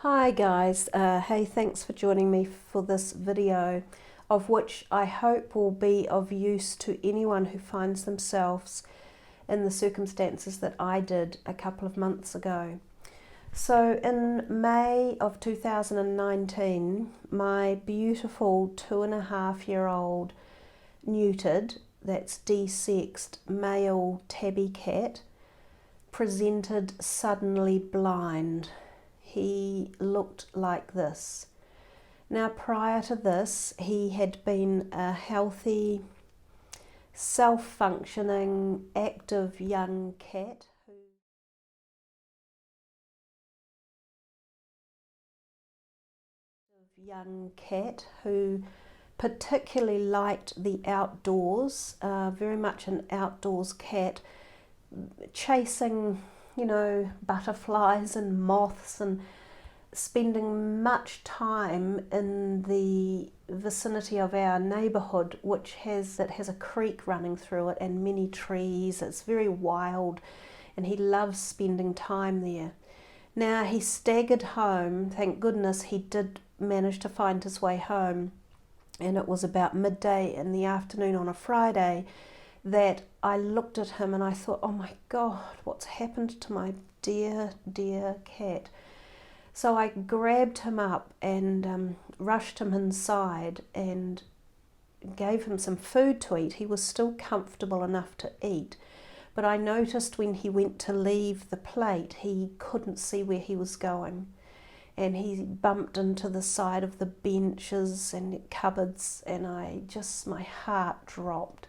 Hi guys, hey, thanks for joining me for this video, of which I hope will be of use to anyone who finds themselves in the circumstances that I did a couple of months ago. So in May of 2019, my beautiful 2.5-year-old neutered, that's desexed, male tabby cat presented suddenly blind. He looked like this. Now, prior to this, he had been a healthy, self-functioning, active young cat who particularly liked the outdoors, very much an outdoors cat, chasing, butterflies and moths and spending much time in the vicinity of our neighbourhood, which has a creek running through it and many trees. It's very wild and he loves spending time there. Now, he staggered home. Thank goodness he did manage to find his way home, and it was about midday in the afternoon on a Friday that I looked at him and I thought, oh my God, what's happened to my dear, dear cat? So I grabbed him up and rushed him inside and gave him some food to eat. He was still comfortable enough to eat, but I noticed when he went to leave the plate, he couldn't see where he was going. And he bumped into the side of the benches and cupboards, and my heart dropped.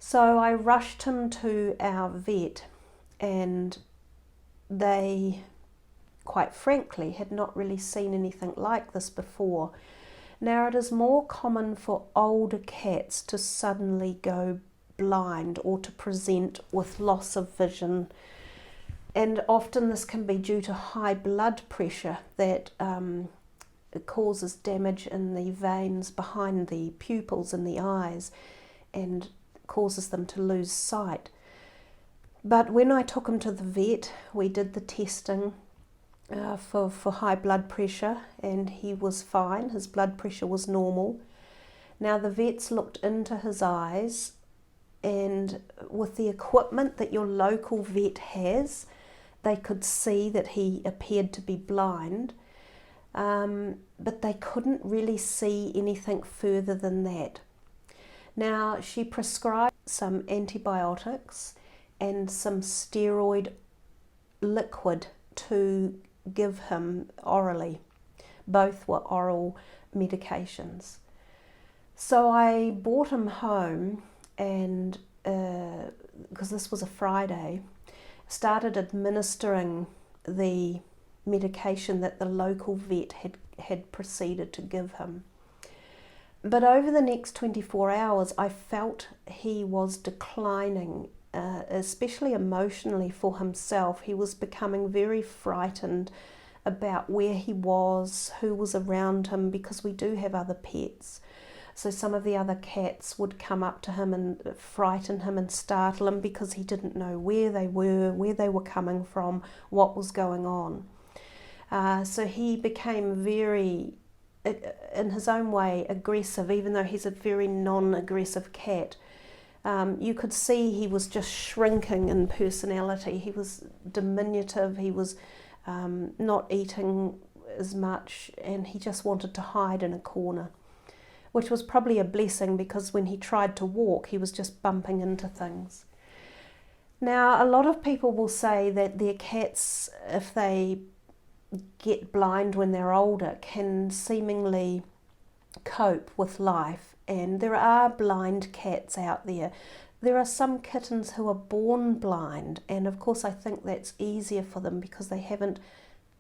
So I rushed him to our vet, and they, quite frankly, had not really seen anything like this before. Now, it is more common for older cats to suddenly go blind or to present with loss of vision, and often this can be due to high blood pressure that causes damage in the veins behind the pupils in the eyes and causes them to lose sight. But when I took him to the vet, we did the testing for high blood pressure, and he was fine. His blood pressure was normal. Now, the vets looked into his eyes, and with the equipment that your local vet has, they could see that he appeared to be blind, but they couldn't really see anything further than that. Now, she prescribed some antibiotics and some steroid liquid to give him orally. Both were oral medications. So I brought him home, and because this was a Friday, started administering the medication that the local vet had proceeded to give him. But over the next 24 hours, I felt he was declining, especially emotionally for himself. He was becoming very frightened about where he was, who was around him, because we do have other pets. So some of the other cats would come up to him and frighten him and startle him because he didn't know where they were coming from, what was going on. So he became very, in his own way, aggressive, even though he's a very non-aggressive cat. You could see he was just shrinking in personality. He was diminutive, he was not eating as much, and he just wanted to hide in a corner, which was probably a blessing, because when he tried to walk, he was just bumping into things. Now, a lot of people will say that their cats, if they get blind when they're older, can seemingly cope with life, and there are blind cats out there. There are some kittens who are born blind, and of course I think that's easier for them because they haven't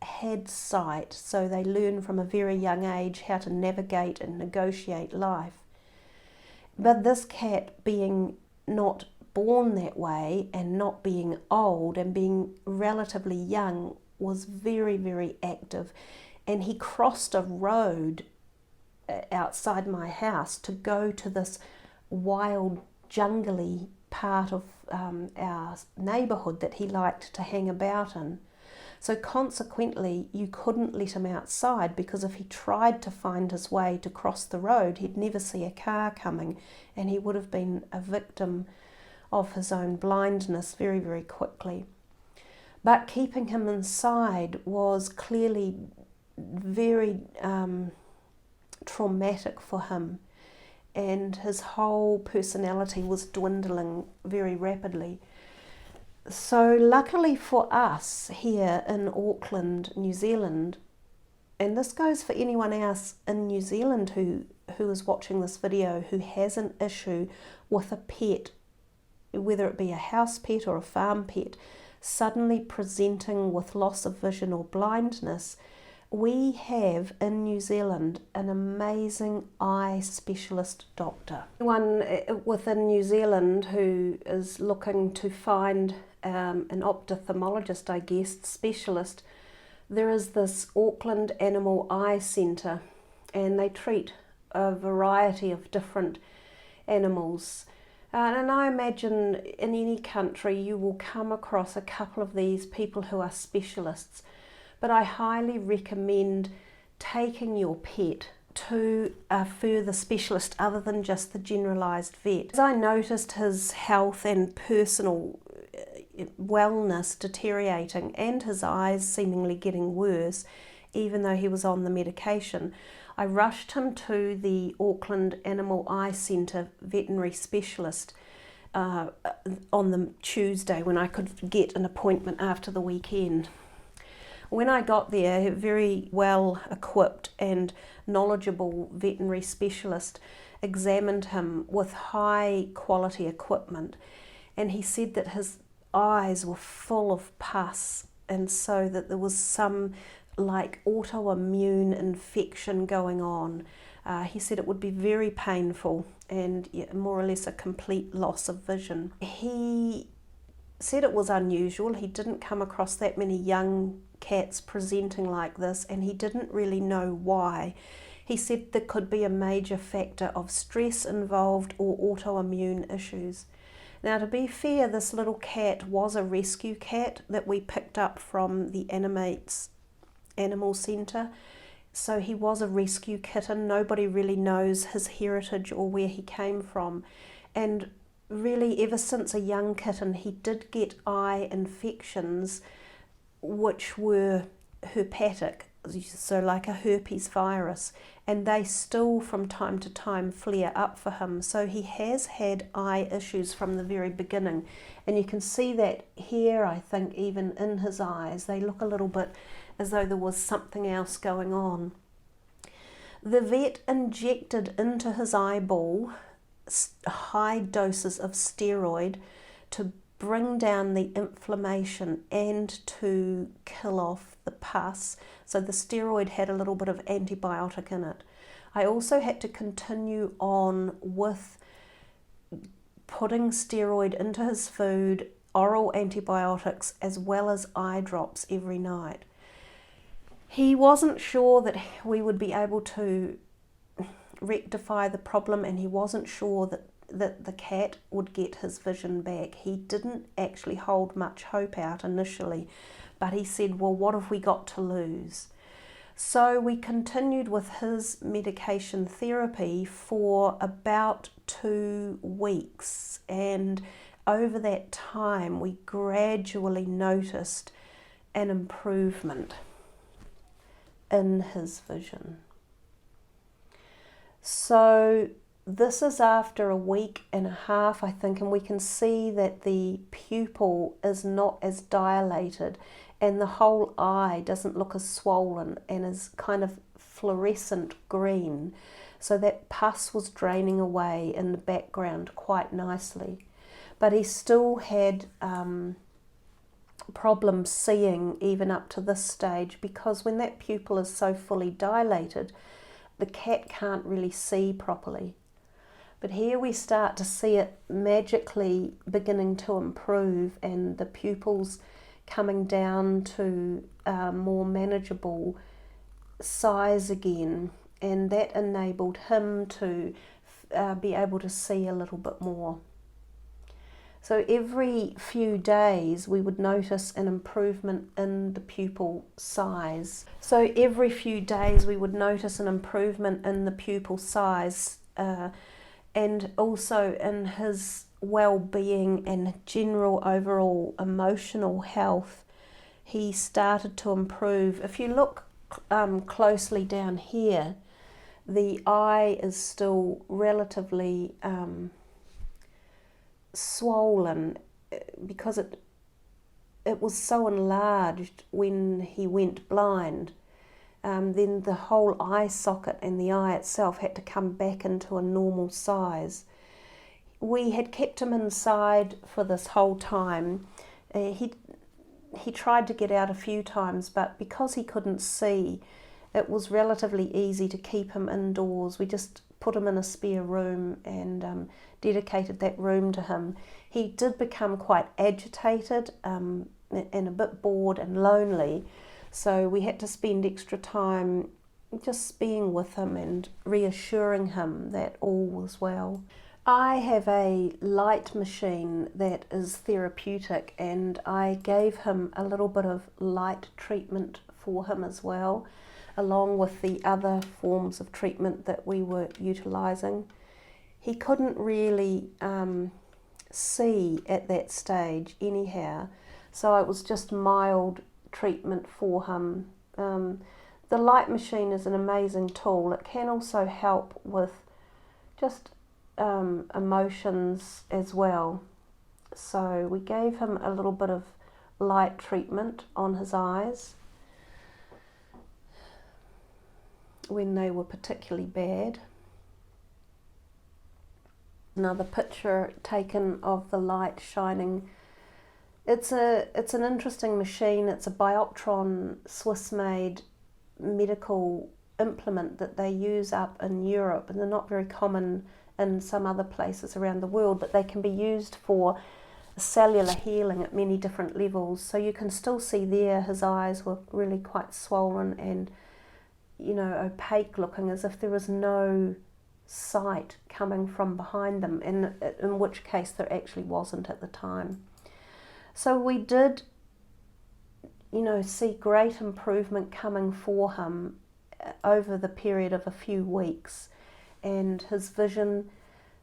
had sight, so they learn from a very young age how to navigate and negotiate life. But this cat, being not born that way and not being old and being relatively young, was very, very active, and he crossed a road outside my house to go to this wild, jungly part of our neighbourhood that he liked to hang about in. So consequently, you couldn't let him outside, because if he tried to find his way to cross the road, he'd never see a car coming, and he would have been a victim of his own blindness very, very quickly. But keeping him inside was clearly very traumatic for him, and his whole personality was dwindling very rapidly. So luckily for us here in Auckland, New Zealand, and this goes for anyone else in New Zealand who is watching this video who has an issue with a pet, whether it be a house pet or a farm pet, suddenly presenting with loss of vision or blindness, we have in New Zealand an amazing eye specialist doctor. Anyone within New Zealand who is looking to find an ophthalmologist, I guess, specialist, there is this Auckland Animal Eye Centre, and they treat a variety of different animals. And I imagine in any country you will come across a couple of these people who are specialists. But I highly recommend taking your pet to a further specialist other than just the generalised vet. As I noticed his health and personal wellness deteriorating and his eyes seemingly getting worse, even though he was on the medication, I rushed him to the Auckland Animal Eye Centre veterinary specialist on the Tuesday when I could get an appointment after the weekend. When I got there, a very well equipped and knowledgeable veterinary specialist examined him with high quality equipment, and he said that his eyes were full of pus, and so that there was some like autoimmune infection going on. He said it would be very painful and more or less a complete loss of vision. He said it was unusual. He didn't come across that many young cats presenting like this, and he didn't really know why. He said there could be a major factor of stress involved or autoimmune issues. Now, to be fair, this little cat was a rescue cat that we picked up from the Animates Animal Centre. So he was a rescue kitten. Nobody really knows his heritage or where he came from. And really, ever since a young kitten, he did get eye infections which were herpetic, so like a herpes virus, and they still from time to time flare up for him. So he has had eye issues from the very beginning, and you can see that here, I think, even in his eyes. They look a little bit as though there was something else going on. The vet injected into his eyeball high doses of steroid to bring down the inflammation and to kill off the pus. So the steroid had a little bit of antibiotic in it. I also had to continue on with putting steroid into his food, oral antibiotics, as well as eye drops every night. He wasn't sure that we would be able to rectify the problem, and he wasn't sure that the cat would get his vision back. He didn't actually hold much hope out initially, but he said, well, what have we got to lose? So we continued with his medication therapy for about 2 weeks, and over that time we gradually noticed an improvement in his vision. So this is after a week and a half, I think, and we can see that the pupil is not as dilated and the whole eye doesn't look as swollen and is kind of fluorescent green. So that pus was draining away in the background quite nicely. But he still had problems seeing even up to this stage, because when that pupil is so fully dilated, the cat can't really see properly. But here we start to see it magically beginning to improve, and the pupils coming down to a more manageable size again, and that enabled him to be able to see a little bit more. So every few days we would notice an improvement in the pupil size. So every few days we would notice an improvement in the pupil size and also in his well-being and general overall emotional health. He started to improve. If you look closely down here, the eye is still relatively swollen because it was so enlarged when he went blind. Then the whole eye socket and the eye itself had to come back into a normal size. We had kept him inside for this whole time. He tried to get out a few times, but because he couldn't see, it was relatively easy to keep him indoors. We just put him in a spare room and dedicated that room to him. He did become quite agitated and a bit bored and lonely, so we had to spend extra time just being with him and reassuring him that all was well. I have a light machine that is therapeutic, and I gave him a little bit of light treatment for him as well, along with the other forms of treatment that we were utilising. He couldn't really see at that stage anyhow, so it was just mild treatment for him. The light machine is an amazing tool. It can also help with just emotions as well. So we gave him a little bit of light treatment on his eyes when they were particularly bad. Another picture taken of the light shining. It's an interesting machine. It's a Bioptron Swiss-made medical implement that they use up in Europe, and they're not very common in some other places around the world, but they can be used for cellular healing at many different levels. So you can still see there his eyes were really quite swollen and, you know, opaque looking, as if there was no sight coming from behind them, in which case there actually wasn't at the time. So we did, you know, see great improvement coming for him over the period of a few weeks, and his vision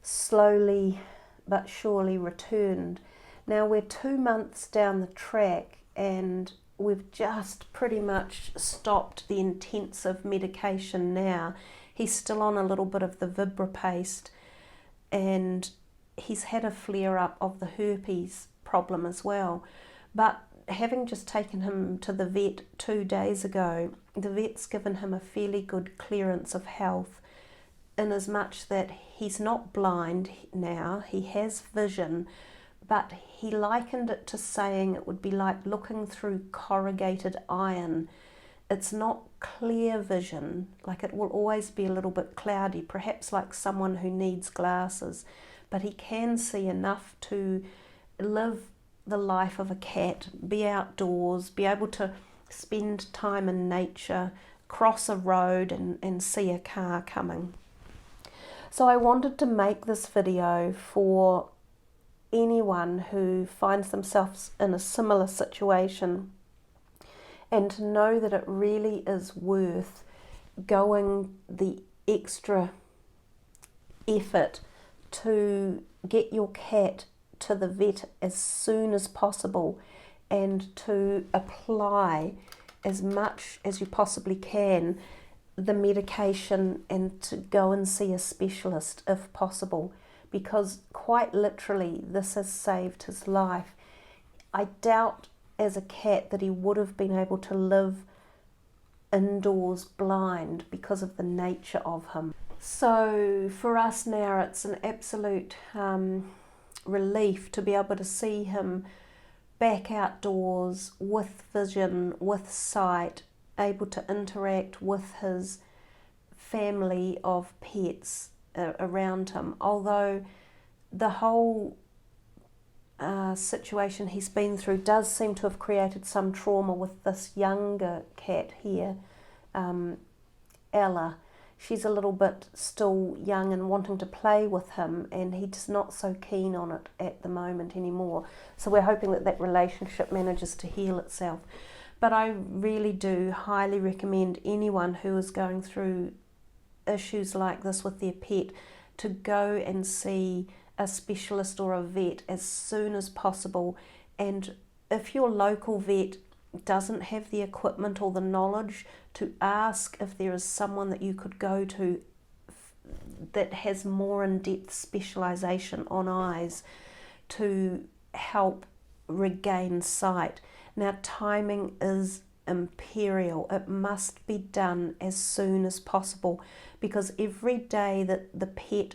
slowly but surely returned. Now we're 2 months down the track, and we've just pretty much stopped the intensive medication now. He's still on a little bit of the Vibra paste, and he's had a flare-up of the herpes problem as well. But having just taken him to the vet 2 days ago, the vet's given him a fairly good clearance of health, in as much that he's not blind now, he has vision, but he likened it to saying it would be like looking through corrugated iron. It's not clear vision, like it will always be a little bit cloudy, perhaps like someone who needs glasses, but he can see enough to live the life of a cat, be outdoors, be able to spend time in nature, cross a road and see a car coming. So I wanted to make this video for anyone who finds themselves in a similar situation, and to know that it really is worth going the extra effort to get your cat to the vet as soon as possible, and to apply as much as you possibly can the medication, and to go and see a specialist if possible, because quite literally this has saved his life. I doubt as a cat that he would have been able to live indoors blind because of the nature of him. So for us now, it's an absolute relief to be able to see him back outdoors with vision, with sight, able to interact with his family of pets around him. Although the whole situation he's been through does seem to have created some trauma with this younger cat here, Ella. she's a little bit still young and wanting to play with him, and he's not so keen on it at the moment anymore. So we're hoping that that relationship manages to heal itself. But I really do highly recommend anyone who is going through issues like this with their pet to go and see a specialist or a vet as soon as possible. And if your local vet doesn't have the equipment or the knowledge, to ask if there is someone that you could go to that has more in-depth specialization on eyes to help regain sight. Now, timing is imperial. It must be done as soon as possible, because every day that the pet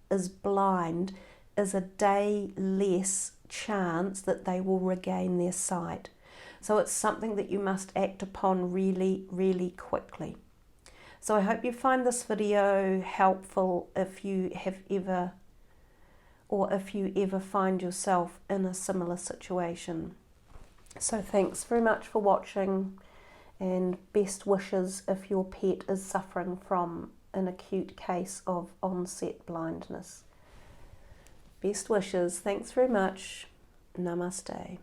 is blind is a day less chance that they will regain their sight. So it's something that you must act upon really, really quickly. So I hope you find this video helpful if you have ever, or if you ever find yourself in a similar situation. So thanks very much for watching, and best wishes if your pet is suffering from an acute case of onset blindness. Best wishes. Thanks very much. Namaste.